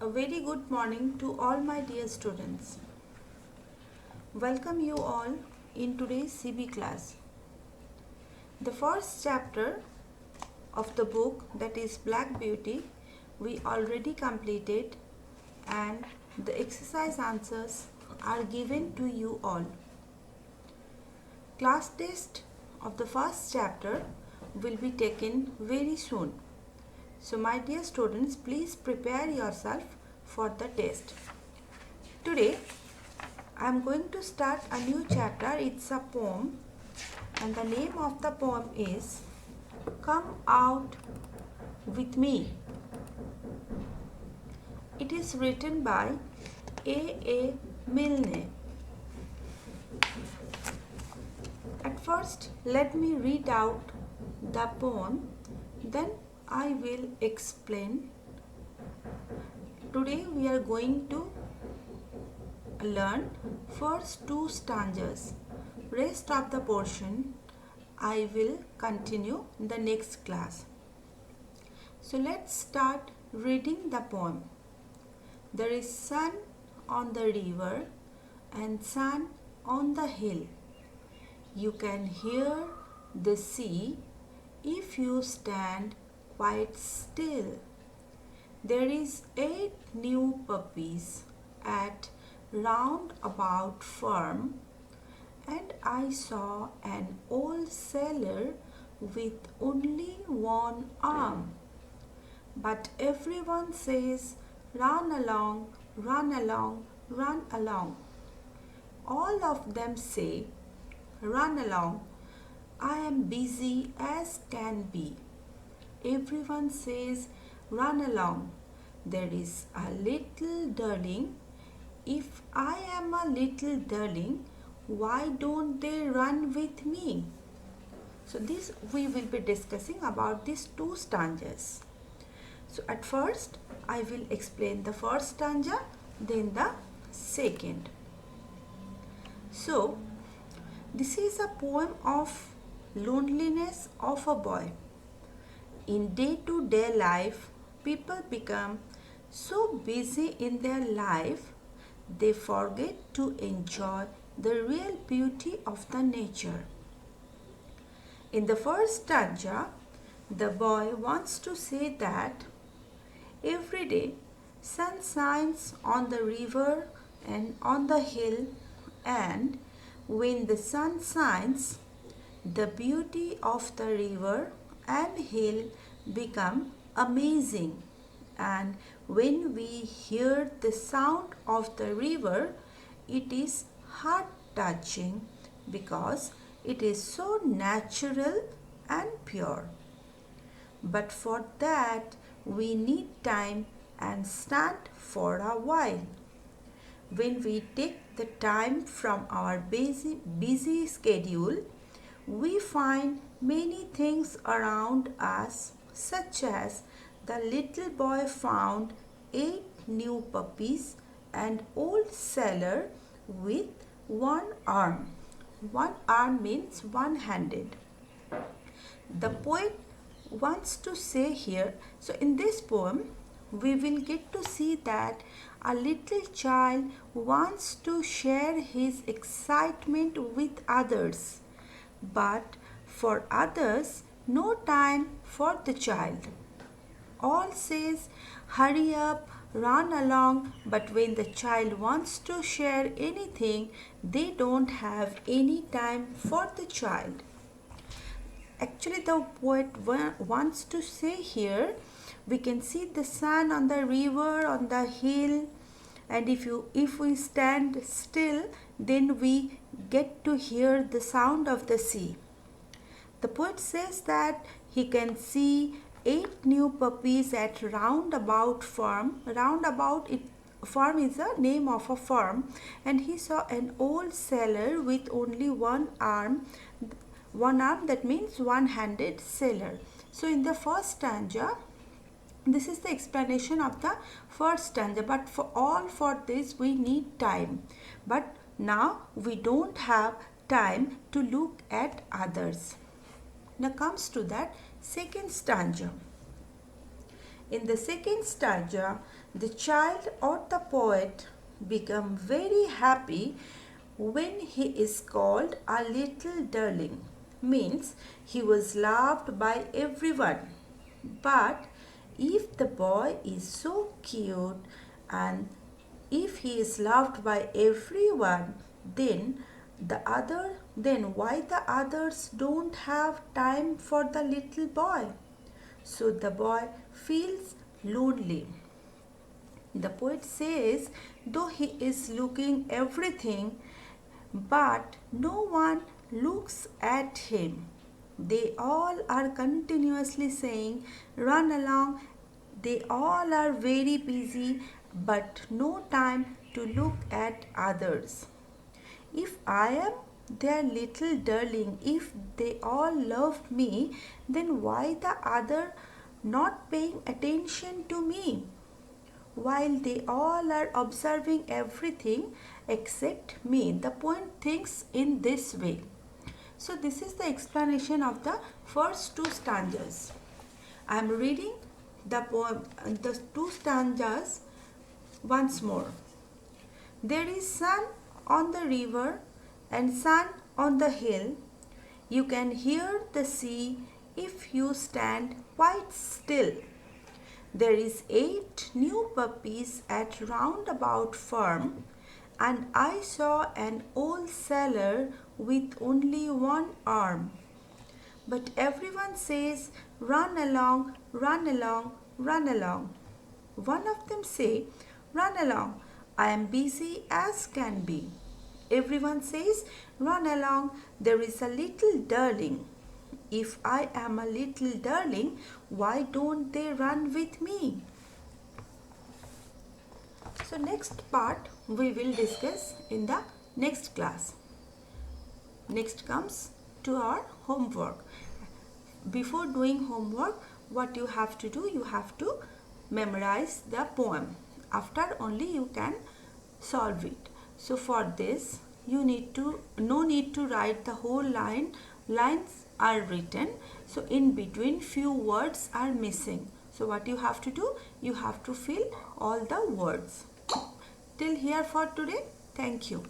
A very good morning to all my dear students. Welcome you all in today's CB class. The first chapter of the book, that is Black Beauty, we already completed, and the exercise answers are given to you all. Class test of the first chapter will be taken very soon. So my dear students, please prepare yourself for the test. Today I am going to start a new chapter. It's a poem, and the name of the poem is Come Out With Me. It is written by A. Milne. At first, let me read out the poem, then I will explain. Today we are going to learn first two stanzas. Rest of the portion I will continue in the next class. So let's start reading the poem. There is sun on the river and sun on the hill. You can hear the sea if you stand quite still. There is 8 new puppies at Roundabout Farm, and I saw an old sailor with only one arm. But everyone says, run along, run along, run along. All of them say, run along, I am busy as can be. Everyone says, run along. There is a little darling. If I am a little darling, why don't they run with me? So this we will be discussing about these two stanzas. So at first I will explain the first stanza, then the second. So this is a poem of loneliness of a boy. In day-to-day life, people become so busy in their life, they forget to enjoy the real beauty of the nature. In the first stanza, the boy wants to say that every day sun shines on the river and on the hill, and when the sun shines, the beauty of the river and hill become amazing, and when we hear the sound of the river, it is heart touching because it is so natural and pure. But for that we need time and stand for a while. When we take the time from our busy schedule, we find many things around us, such as the little boy found 8 new puppies and old sailor with one arm. One arm means one-handed. The poet wants to say here, so in this poem we will get to see that a little child wants to share his excitement with others, but for others no time for the child. All says hurry up, run along, but when the child wants to share anything, they don't have any time for the child. Actually, the poet wants to say here, we can see the sun on the river, on the hill, and if we stand still, then we get to hear the sound of the sea. The poet says that he can see 8 new puppies at Roundabout Farm. Farm is the name of a farm, and he saw an old sailor with only one arm. One arm, that means one-handed sailor. So in the first stanza, this is the explanation of the first stanza, but for this we need time. But now we don't have time to look at others. Now comes to that second stanza. In the second stanza, the child or the poet become very happy when he is called a little darling. Means he was loved by everyone. But if the boy is so cute and if he is loved by everyone, then why the others don't have time for the little boy? So the boy feels lonely. The poet says, though he is looking everything, but no one looks at him. They all are continuously saying, run along. They all are very busy, but no time to look at others. If I am their little darling, if they all love me, then why the other not paying attention to me? While they all are observing everything except me. The poet thinks in this way. So this is the explanation of the first two stanzas. I am reading the poem, the two stanzas once more. There is sun on the river and sun on the hill. You can hear the sea if you stand quite still. There is 8 new puppies at Roundabout Farm, and I saw an old sailor with only one arm. But everyone says, run along, run along, run along. One of them say, run along, I am busy as can be. Everyone says, run along, there is a little darling. If I am a little darling, why don't they run with me? So next part we will discuss in the next class. Next comes to our homework. Before doing homework, what you have to do, you have to memorize the poem. After only you can solve it. So for this, no need to write the whole line. Lines are written, so in between few words are missing. So what you have to do, you have to fill all the words. Till here for today. Thank you.